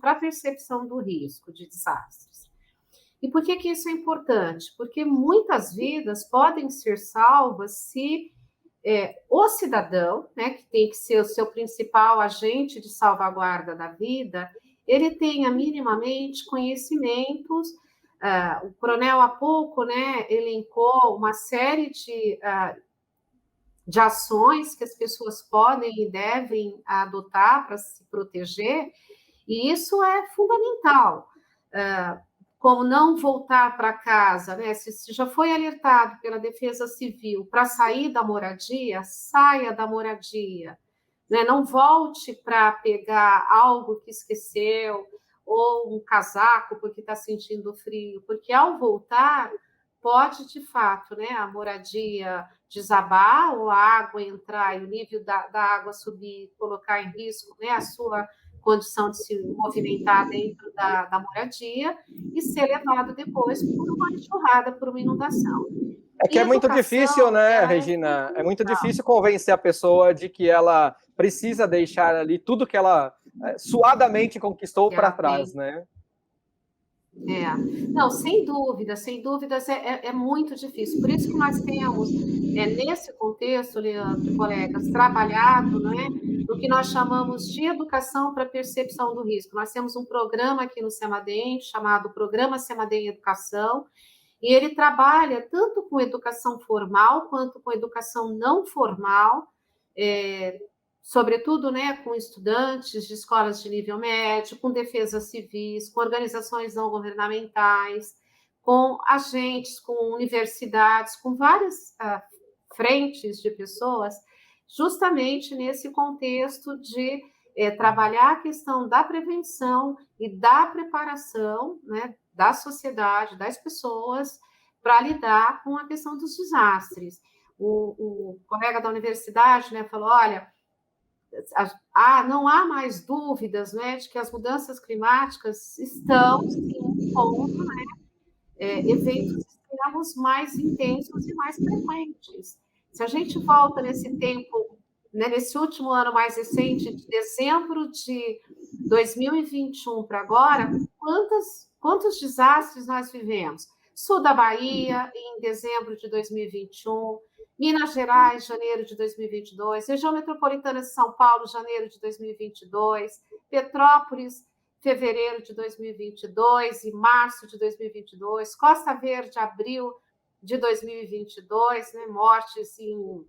para a percepção do risco de desastres. E por que isso é importante? Porque muitas vidas podem ser salvas se o cidadão, né, que tem que ser o seu principal agente de salvaguarda da vida, ele tenha minimamente conhecimentos. O coronel há pouco, né, elencou uma série de ações que as pessoas podem e devem adotar para se proteger, e isso é fundamental. Como não voltar para casa, né? Se já foi alertado pela Defesa Civil para sair da moradia, saia da moradia. Né? Não volte para pegar algo que esqueceu, ou um casaco porque está sentindo frio, porque ao voltar, pode, de fato, né, a moradia desabar, ou a água entrar e o nível da água subir, colocar em risco, né, a sua condição de se movimentar dentro da moradia e ser levado depois por uma enxurrada, por uma inundação. É que é muito difícil, né, Regina? É muito difícil convencer a pessoa de que ela precisa deixar ali tudo que ela suadamente conquistou para trás, né? Não, sem dúvidas, é muito difícil. Por isso que nós temos, nesse contexto, Leandro, colegas, trabalhado, né, no que nós chamamos de educação para percepção do risco. Nós temos um programa aqui no CEMADEM, chamado Programa CEMADEM Educação, e ele trabalha tanto com educação formal quanto com educação não formal, sobretudo, né, com estudantes de escolas de nível médio, com defesas civis, com organizações não governamentais, com agentes, com universidades, com várias frentes de pessoas, justamente nesse contexto de trabalhar a questão da prevenção e da preparação, né, da sociedade, das pessoas, para lidar com a questão dos desastres. O colega da universidade, né, falou, olha, não há mais dúvidas, né, de que as mudanças climáticas estão, sim, pondo, né, eventos extremos mais intensos e mais frequentes. Se a gente volta nesse tempo, né, nesse último ano mais recente, de dezembro de 2021 para agora, quantos desastres nós vivemos? Sul da Bahia, em dezembro de 2021, Minas Gerais, janeiro de 2022, região metropolitana de São Paulo, janeiro de 2022, Petrópolis, fevereiro de 2022 e março de 2022, Costa Verde, abril de 2022, né, mortes em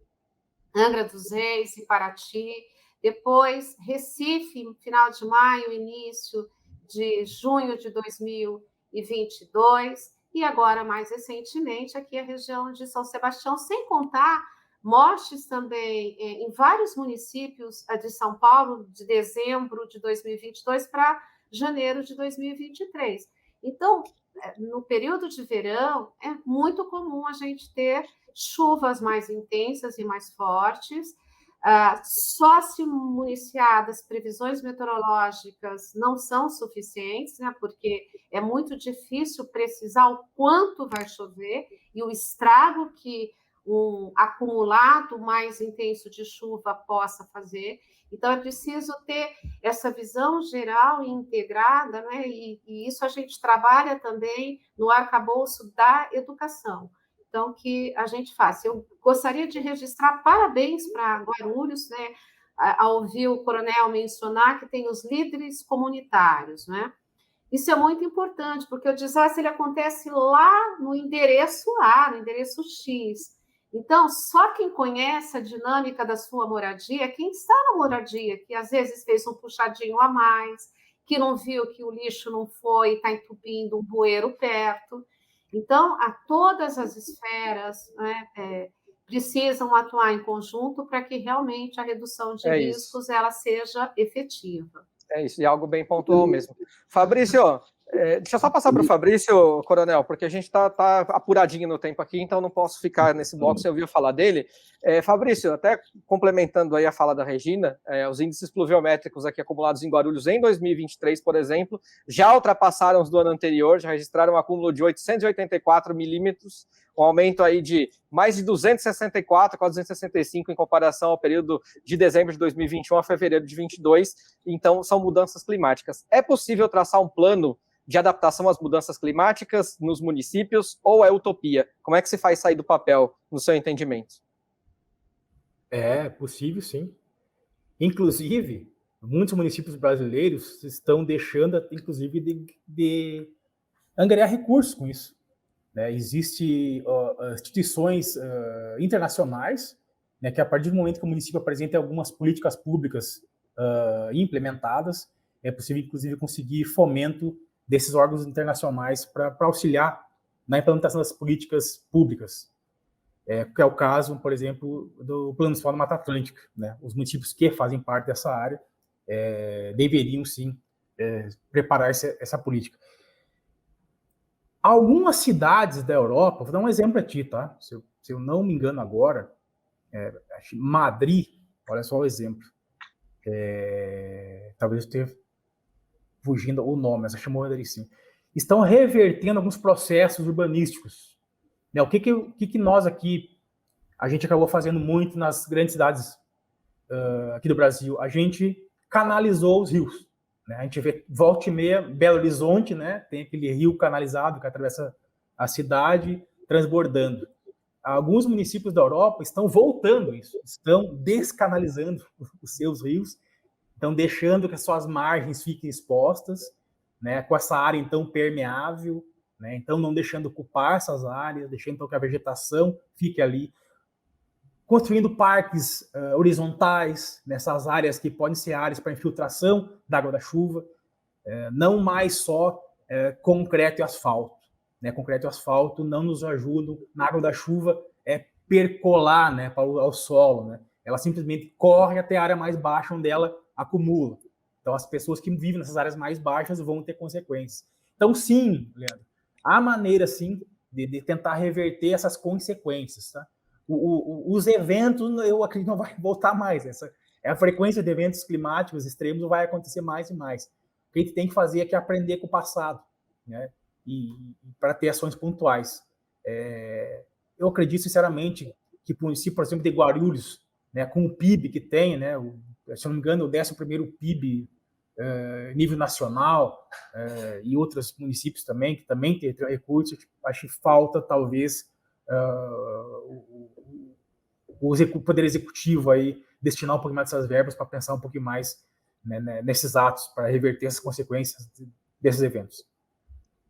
Angra dos Reis e Paraty, depois Recife, final de maio, início de junho de 2022, e agora, mais recentemente, aqui a região de São Sebastião, sem contar mortes também em vários municípios de São Paulo, de dezembro de 2022 para janeiro de 2023. Então, no período de verão, é muito comum a gente ter chuvas mais intensas e mais fortes. Só se municiadas previsões meteorológicas não são suficientes, né, porque é muito difícil precisar o quanto vai chover e o estrago que um acumulado mais intenso de chuva possa fazer. Então, é preciso ter essa visão geral e integrada, né, e isso a gente trabalha também no arcabouço da educação. Então, que a gente faça. Eu gostaria de registrar parabéns para Guarulhos, né, ao ouvir o coronel mencionar que tem os líderes comunitários, né? Isso é muito importante, porque o desastre ele acontece lá no endereço A, no endereço X. Então, só quem conhece a dinâmica da sua moradia, quem está na moradia, que às vezes fez um puxadinho a mais, que não viu que o lixo não foi e está entupindo um bueiro perto. Então, a todas as esferas, né, precisam atuar em conjunto para que realmente a redução de riscos ela seja efetiva. É isso, e algo bem pontual mesmo. Fabrício, Deixa eu só passar para o Fabrício, Coronel, porque a gente está apuradinho no tempo aqui, então não posso ficar nesse bloco sem ouvir falar dele. Fabrício, até complementando aí a fala da Regina, os índices pluviométricos aqui acumulados em Guarulhos em 2023, por exemplo, já ultrapassaram os do ano anterior, já registraram um acúmulo de 884 milímetros, um aumento aí de mais de 264, quase 265 em comparação ao período de dezembro de 2021 a fevereiro de 2022. Então, são mudanças climáticas. É possível traçar um plano de adaptação às mudanças climáticas nos municípios ou é utopia? Como é que se faz sair do papel, no seu entendimento? É possível, sim. Inclusive, muitos municípios brasileiros estão deixando, inclusive, de angariar recursos com isso. Existem instituições internacionais, né, que a partir do momento que o município apresenta algumas políticas públicas implementadas, é possível, inclusive, conseguir fomento desses órgãos internacionais para auxiliar na implementação das políticas públicas, que é o caso, por exemplo, do Plano Nacional da Mata Atlântica. Né? Os municípios que fazem parte dessa área deveriam, sim, preparar essa política. Algumas cidades da Europa, vou dar um exemplo aqui, tá? Se eu não me engano agora, Madrid, olha só o exemplo. Talvez eu esteja fugindo o nome, mas chamou ele assim. Estão revertendo alguns processos urbanísticos. Né? O que nós aqui, a gente acabou fazendo muito nas grandes cidades aqui do Brasil? A gente canalizou os rios. Né? A gente vê, volta e meia, Belo Horizonte, né? Tem aquele rio canalizado que atravessa a cidade, transbordando. Alguns municípios da Europa estão voltando isso, estão descanalizando os seus rios, estão deixando que as suas margens fiquem expostas, né, com essa área, então, permeável, né, então não deixando ocupar essas áreas, deixando então, que a vegetação fique ali, construindo parques horizontais nessas áreas que podem ser áreas para infiltração da água da chuva, não mais só concreto e asfalto. Né, concreto e asfalto não nos ajudam na água da chuva percolar, né, para o solo. Né? Ela simplesmente corre até a área mais baixa, onde ela acumula. Então, as pessoas que vivem nessas áreas mais baixas vão ter consequências. Então, sim, Leandro, há maneira, sim, de tentar reverter essas consequências. Tá? Os eventos, eu acredito, não vai voltar mais. A frequência de eventos climáticos extremos vai acontecer mais e mais. O que a gente tem que fazer é aprender com o passado, né? E para ter ações pontuais. Eu acredito, sinceramente, que o município, por exemplo, de Guarulhos, né, com o PIB que tem, né, se não me engano, o 11º PIB nível nacional, e outros municípios também, que também têm recursos, acho que falta, talvez, o Poder Executivo aí destinar um pouquinho mais dessas verbas para pensar um pouquinho mais, né, nesses atos, para reverter as consequências desses eventos.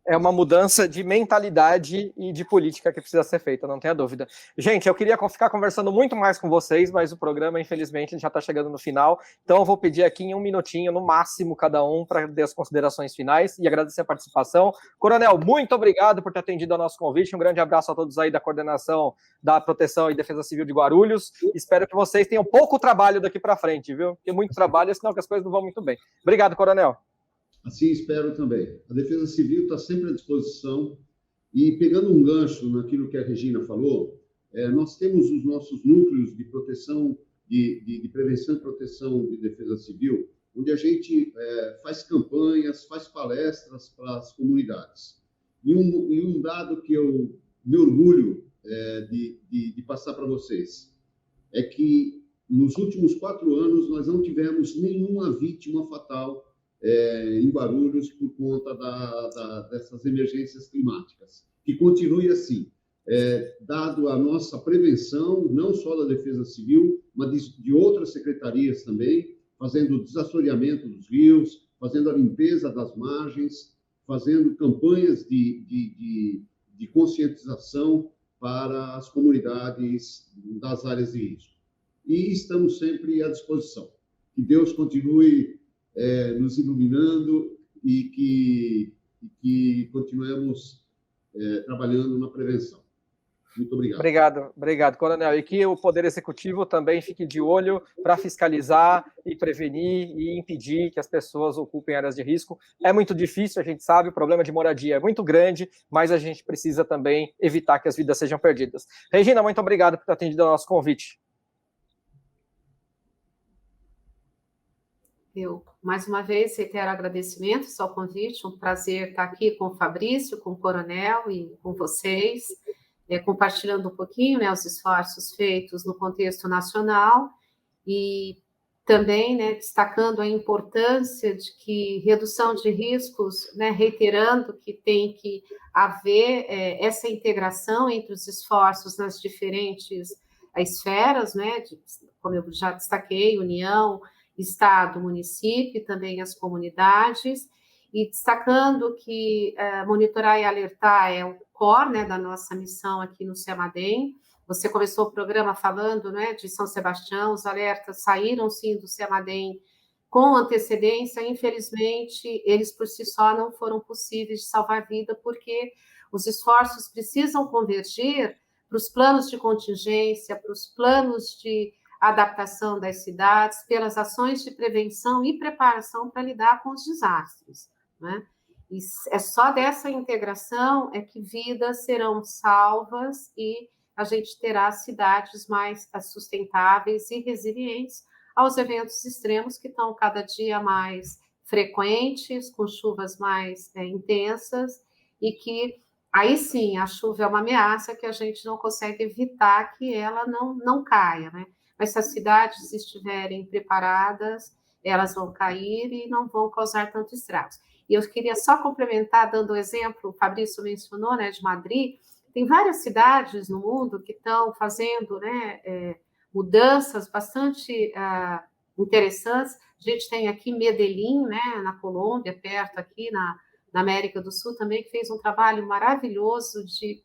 É uma mudança de mentalidade e de política que precisa ser feita, não tenha dúvida. Gente, eu queria ficar conversando muito mais com vocês, mas o programa, infelizmente, já está chegando no final. Então, eu vou pedir aqui em 1 minutinho, no máximo, cada um, para dar as considerações finais e agradecer a participação. Coronel, muito obrigado por ter atendido ao nosso convite. Um grande abraço a todos aí da coordenação da Proteção e Defesa Civil de Guarulhos. Espero que vocês tenham pouco trabalho daqui para frente, viu? Porque muito trabalho, senão que as coisas não vão muito bem. Obrigado, Coronel. Assim espero também. A Defesa Civil está sempre à disposição e, pegando um gancho naquilo que a Regina falou, nós temos os nossos núcleos de proteção, de prevenção e proteção de defesa civil, onde a gente faz campanhas, faz palestras para as comunidades. E um dado que eu me orgulho de passar para vocês é que, nos últimos 4 anos, nós não tivemos nenhuma vítima fatal em Guarulhos por conta dessas emergências climáticas. Que continue assim, dado a nossa prevenção, não só da Defesa Civil, mas de outras secretarias também, fazendo o desassoreamento dos rios, fazendo a limpeza das margens, fazendo campanhas de conscientização para as comunidades das áreas de risco. E estamos sempre à disposição. Que Deus continue nos iluminando e que continuemos trabalhando na prevenção. Muito obrigado. Obrigado, Coronel. E que o Poder Executivo também fique de olho para fiscalizar e prevenir e impedir que as pessoas ocupem áreas de risco. É muito difícil, a gente sabe, o problema de moradia é muito grande, mas a gente precisa também evitar que as vidas sejam perdidas. Regina, muito obrigado por ter atendido ao nosso convite. Eu, mais uma vez, reitero agradecimentos ao convite, um prazer estar aqui com o Fabrício, com o Coronel e com vocês, compartilhando um pouquinho, né, os esforços feitos no contexto nacional e também, né, destacando a importância de que redução de riscos, né, reiterando que tem que haver essa integração entre os esforços nas diferentes esferas, né, como eu já destaquei, União, Estado, município e também as comunidades, e destacando que monitorar e alertar é o core, né, da nossa missão aqui no CEMADEM. Você começou o programa falando, né, de São Sebastião, os alertas saíram sim do CEMADEM com antecedência, infelizmente eles por si só não foram possíveis de salvar vida, porque os esforços precisam convergir para os planos de contingência, para os planos de adaptação das cidades, pelas ações de prevenção e preparação para lidar com os desastres, né? E é só dessa integração é que vidas serão salvas e a gente terá cidades mais sustentáveis e resilientes aos eventos extremos que estão cada dia mais frequentes, com chuvas mais intensas, e que aí sim a chuva é uma ameaça que a gente não consegue evitar que ela não caia, né? Mas se as cidades estiverem preparadas, elas vão cair e não vão causar tanto estragos. E eu queria só complementar, dando o exemplo, o Fabrício mencionou, né, de Madrid, tem várias cidades no mundo que estão fazendo, né, mudanças bastante interessantes. A gente tem aqui Medellín, né, na Colômbia, perto aqui na América do Sul também, que fez um trabalho maravilhoso de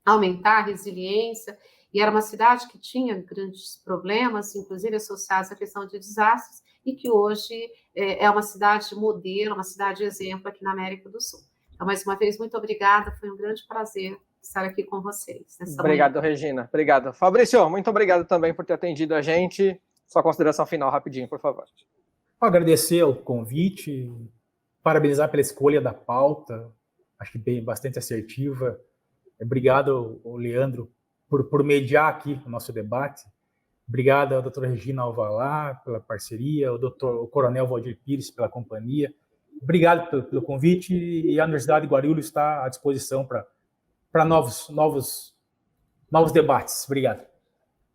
aumentar a resiliência. E era uma cidade que tinha grandes problemas, inclusive associados à questão de desastres, e que hoje é uma cidade modelo, uma cidade exemplo aqui na América do Sul. Então, mais uma vez, muito obrigada, foi um grande prazer estar aqui com vocês. Obrigado, Regina. Obrigado. Fabrício, muito obrigado também por ter atendido a gente. Sua consideração final, rapidinho, por favor. Agradecer o convite, parabenizar pela escolha da pauta, acho que bastante assertiva. Obrigado, Leandro, por mediar aqui o nosso debate. Obrigado à doutora Regina Alvalá pela parceria, o Coronel Valdir Pires pela companhia. Obrigado pelo convite e a Universidade de Guarulhos está à disposição para novos debates. Obrigado.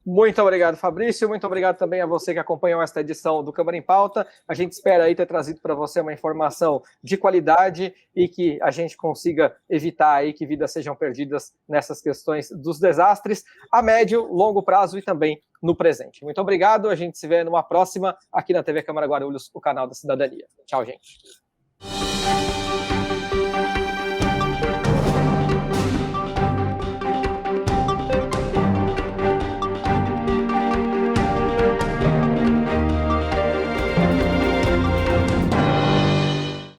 Muito obrigado, Fabrício. Muito obrigado também a você que acompanhou esta edição do Câmara em Pauta. A gente espera aí ter trazido para você uma informação de qualidade e que a gente consiga evitar aí que vidas sejam perdidas nessas questões dos desastres a médio, longo prazo e também no presente. Muito obrigado. A gente se vê numa próxima aqui na TV Câmara Guarulhos, o canal da cidadania. Tchau, gente.